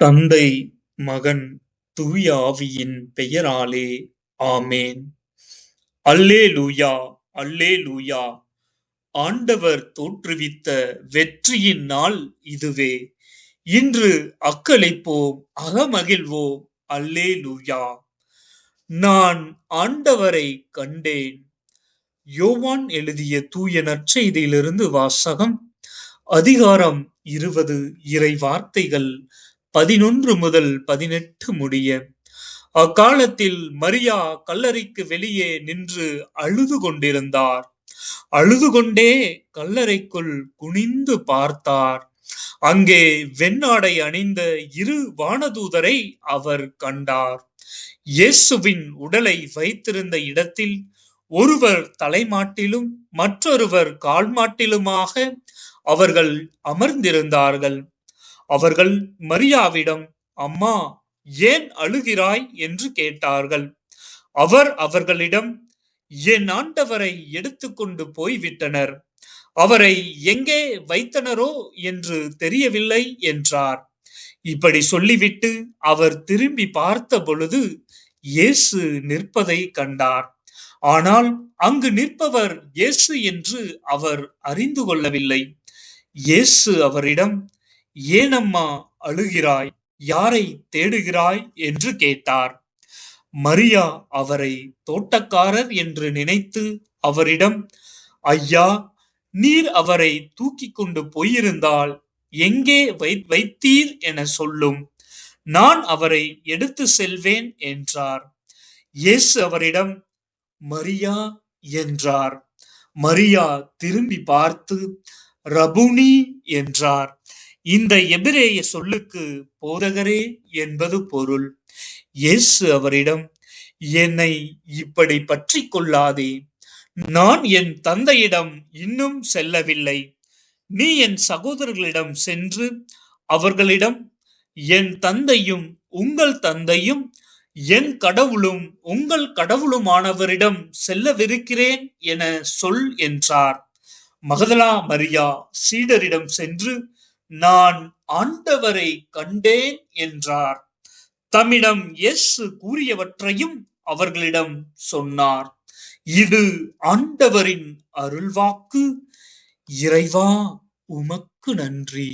தந்தை, மகன், தூய ஆவியின் பெயராலே ஆமேன். அல்லேலூயா, அல்லேலூயா. ஆண்டவர் தோற்றுவித்த வெற்றியின் நாள் இதுவே. இன்று அக்களிப்போம், அகமகிழ்வோம். அல்லேலூயா. நான் ஆண்டவரை கண்டேன். யோவான் எழுதிய தூய நற்செய்தியிலிருந்து வாசகம். அதிகாரம் 20, இறை வார்த்தைகள் 11 முதல் 18 முடிய. அக்காலத்தில் மரியா கல்லறைக்கு வெளியே நின்று அழுது கொண்டிருந்தார். அழுது கொண்டே கல்லறைக்குள் குனிந்து பார்த்தார். அங்கே வெண்ணாடை அணிந்த 2 வானதூதரை அவர் கண்டார். இயேசுவின் உடலை வைத்திருந்த இடத்தில் ஒருவர் தலைமாட்டிலும் மற்றொருவர் கால்மாட்டிலுமாக அவர்கள் அமர்ந்திருந்தார்கள். அவர்கள் மரியாவிடம், அம்மா, ஏன் அழுகிறாய் என்று கேட்டார்கள். அவர் அவர்களிடம், என் ஆண்டவரை எடுத்துக்கொண்டு போய்விட்டனர். அவரை எங்கே வைத்தனரோ என்று தெரியவில்லை என்றார். இப்படி சொல்லிவிட்டு அவர் திரும்பி பார்த்த பொழுது இயேசு நிற்பதை கண்டார். ஆனால் அங்கு நிற்பவர் இயேசு என்று அவர் அறிந்து கொள்ளவில்லை. இயேசு அவரிடம், ஏனம்மா அழுகிறாய்? யாரை தேடுகிறாய் என்று கேட்டார். மரியா அவரை தோட்டக்காரர் என்று நினைத்து அவரிடம், ஐயா, நீர் அவரை தூக்கி கொண்டு போயிருந்தால் எங்கே வைத்தீர் என சொல்லும், நான் அவரை எடுத்து செல்வேன் என்றார். இயேசு அவரிடம், மரியா என்றார். மரியா திரும்பி பார்த்து ரபுனி என்றார். இந்த எபிரேய சொல்லுக்கு போதகரே என்பது பொருள். இயேசு அவரிடம், என்னை இப்படி பற்றி கொள்ளாதே. நான் என் தந்தையிடம் இன்னும் செல்லவில்லை. நீ என் சகோதரர்களிடம் சென்று அவர்களிடம், என் தந்தையும் உங்கள் தந்தையும் என் கடவுளும் உங்கள் கடவுளுமானவரிடம் செல்லவிருக்கிறேன் என சொல் என்றார். மகதலா மரியா சீடரிடம் சென்று, நான் ஆண்டவரை கண்டேன் என்றார். தம்மிடம் இயேசு கூறியவற்றையும் அவர்களிடம் சொன்னார். இது ஆண்டவரின் அருள்வாக்கு. இறைவா, உமக்கு நன்றி.